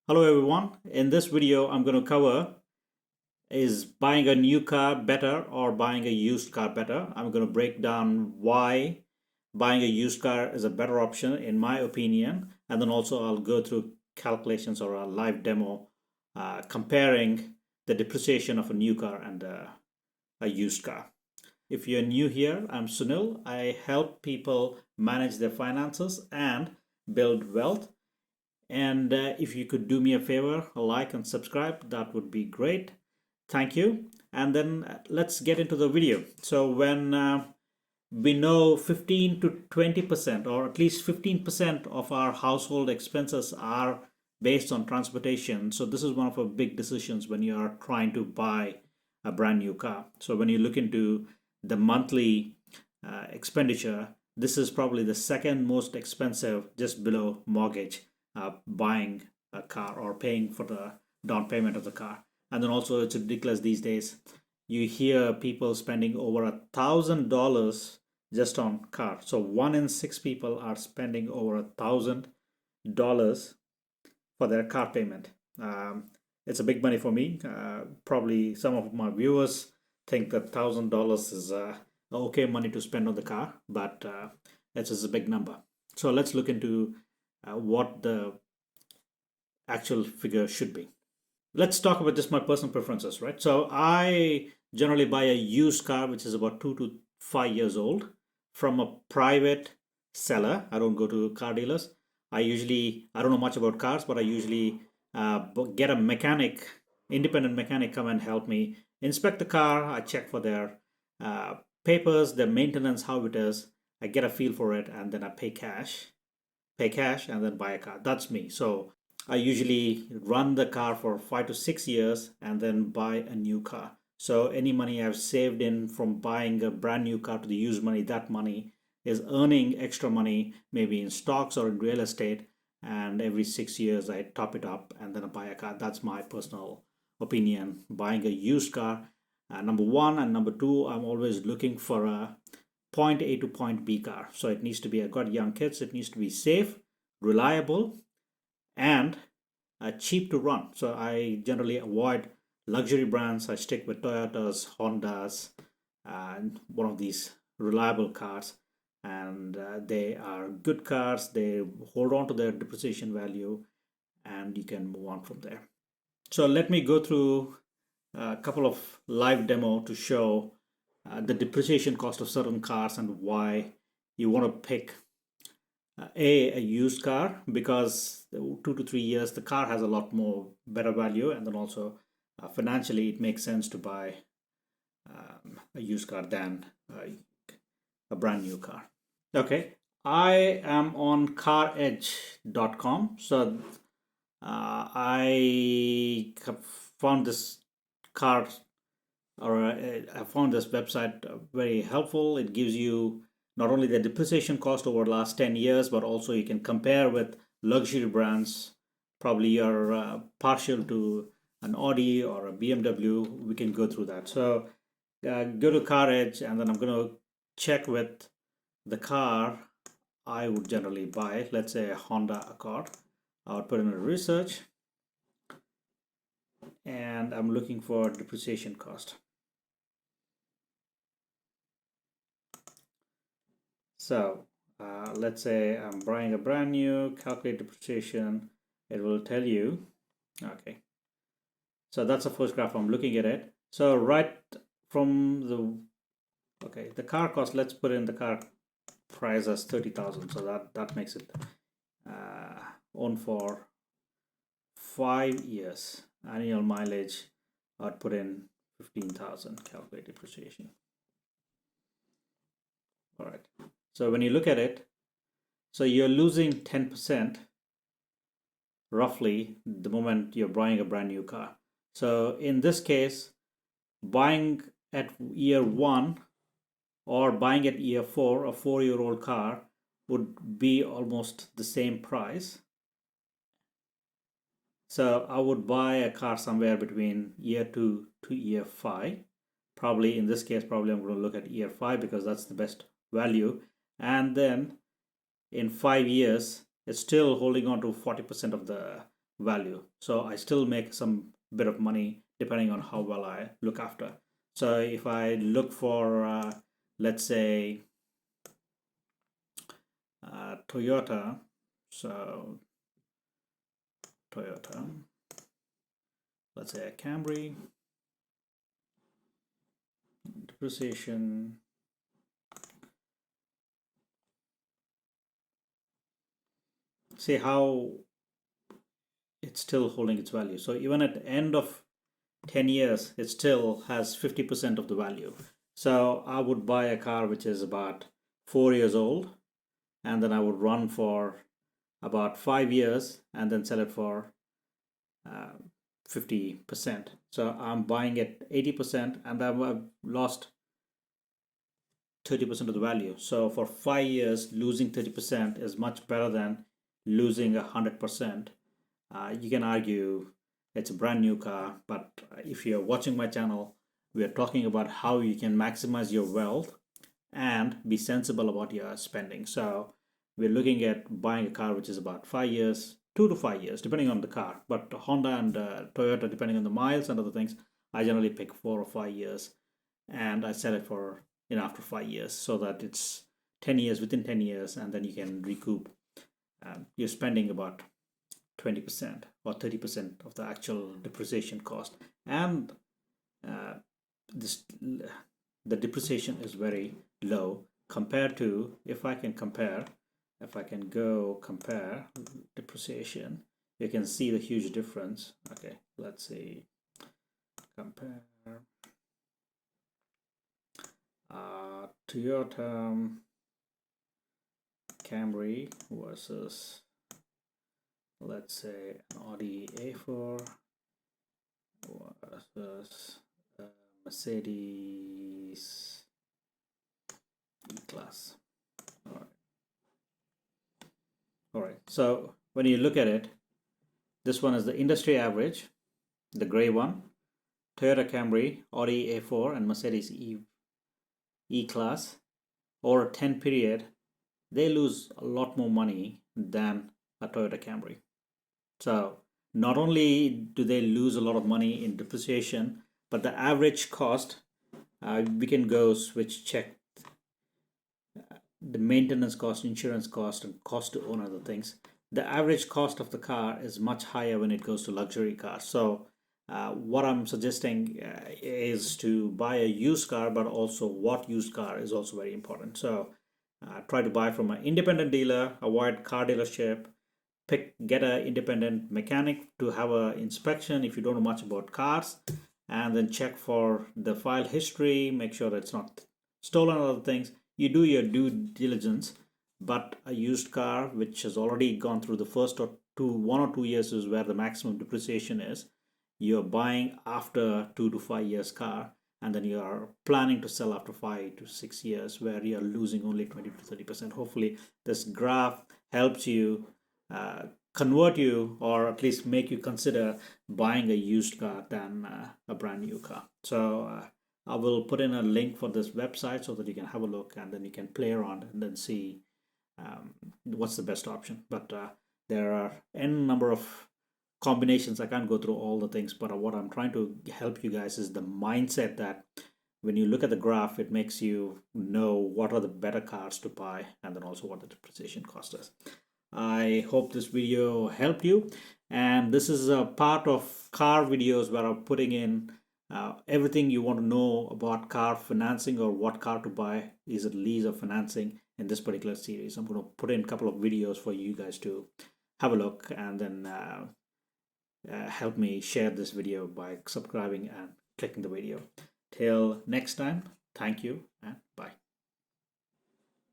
Hello everyone. In this video, I'm going to cover is buying a new car better or buying a used car better. I'm going to break down why buying a used car is a better option in my opinion, and then also I'll go through calculations or a live demo comparing the depreciation of a new car and a used car. If you're new here, I'm Sunil. I help people manage their finances and build wealth, and if you could do me a favor, like and subscribe, that would be great. Thank you. And then let's get into the video. So when we know 15 to 20%, or at least 15% of our household expenses are based on transportation. So this is one of our big decisions when you are trying to buy a brand new car. So when you look into the monthly expenditure, this is probably the second most expensive, just below mortgage, buying a car or paying for the down payment of the car. And then also it's ridiculous these days. You hear people spending over $1,000 just on car. So 1 in 6 people are spending over $1,000 for their car payment. It's a big money for me. Probably some of my viewers think that $1,000 is okay money to spend on the car, but it's just a big number. So let's look into what the actual figure should be. Let's talk about just my personal preferences, right? So I generally buy a used car which is about 2 to 5 years old from a private seller. I don't go to car dealers. I don't know much about cars, but I usually get a mechanic, independent mechanic, come and help me inspect the car. I check for their papers, their maintenance, how it is. I get a feel for it, and then I pay cash, and then buy a car. That's me. So I usually run the car for 5 to 6 years and then buy a new car. So any money I've saved in from buying a brand new car to the used money, that money is earning extra money, maybe in stocks or in real estate. And every 6 years I top it up and then I buy a car. That's my personal opinion. Buying a used car, number one, and number two, I'm always looking for a point A to point B car. So it needs to be, I've got young kids, it needs to be safe, reliable, and cheap to run. So I generally avoid luxury brands. I stick with Toyotas, Hondas, and one of these reliable cars. And they are good cars. They hold on to their depreciation value, and you can move on from there. So let me go through a couple of live demo to show the depreciation cost of certain cars and why you want to pick a used car, because 2 to 3 years the car has a lot more better value, and then also financially it makes sense to buy a used car than a brand new car. Okay, I am on caredge.com. So I have found this car, or I found this website very helpful. It gives you not only the depreciation cost over the last 10 years, but also you can compare with luxury brands. Probably you're partial to an Audi or a BMW. We can go through that. So go to Car Edge, and then I'm going to check with the car I would generally buy. Let's say a Honda Accord. I would put in a research, and I'm looking for depreciation cost. So let's say I'm buying a brand new, calculate depreciation. It will tell you, okay. So that's the first graph I'm looking at it. So right from the car cost, let's put in the car price as 30,000. So that makes it owned for 5 years. Annual mileage, I'd put in 15,000, calculate depreciation. All right. So when you look at it, so you're losing 10% roughly the moment you're buying a brand new car. So in this case, buying at year one or buying at year four, a 4-year-old car would be almost the same price. So I would buy a car somewhere between year 2 to year 5. Probably in this case, probably I'm going to look at year 5 because that's the best value. And then in 5 years, it's still holding on to 40% of the value. So I still make some bit of money depending on how well I look after. So if I look for, let's say, Toyota, so Toyota, let's say a Camry, depreciation, see how it's still holding its value. So even at the end of 10 years, it still has 50% of the value. So I would buy a car which is about 4 years old, and then I would run for about 5 years and then sell it for 50%. So I'm buying at 80% and I've lost 30% of the value. So for 5 years, losing 30% is much better than losing 100%. You can argue it's a brand new car, but if you're watching my channel, we are talking about how you can maximize your wealth and be sensible about your spending. So we're looking at buying a car which is about 5 years, 2 to 5 years, depending on the car. But Honda and Toyota, depending on the miles and other things, I generally pick 4 or 5 years, and I sell it for after 5 years, so that it's 10 years within 10 years, and then you can recoup. You're spending about 20% or 30% of the actual depreciation cost, and uh, this the depreciation is very low compared to, if I can go compare depreciation, you can see the huge difference. Okay, let's see, compare Toyota Camry versus, let's say, an Audi A4 versus Mercedes E-Class. All right. So when you look at it, this one is the industry average, the gray one. Toyota Camry, Audi A4, and Mercedes E-Class over a 10 period, they lose a lot more money than a Toyota Camry. So not only do they lose a lot of money in depreciation, but the average cost, we can go check the maintenance cost, insurance cost, and cost to own other things. The average cost of the car is much higher when it goes to luxury cars. So what I'm suggesting is to buy a used car, but also what used car is also very important. So try to buy from an independent dealer, avoid car dealership, get an independent mechanic to have an inspection if you don't know much about cars, and then check for the file history, make sure that it's not stolen or other things. You do your due diligence. But a used car which has already gone through the first 1 or 2 years is where the maximum depreciation is. You're buying after 2 to 5 years car, and then you are planning to sell after 5 to 6 years, where you're losing only 20 to 30%. Hopefully this graph helps you convert you, or at least make you consider buying a used car than a brand new car. So I will put in a link for this website so that you can have a look, and then you can play around and then see what's the best option. But there are n number of combinations. I can't go through all the things, but what I'm trying to help you guys is the mindset that when you look at the graph, it makes you know what are the better cars to buy, and then also what the depreciation cost is. I hope this video helped you, and this is a part of car videos where I'm putting in everything you want to know about car financing, or what car to buy, is it lease or financing. In this particular series, I'm going to put in a couple of videos for you guys to have a look, and then help me share this video by subscribing and clicking the video. Till next time, thank you and bye.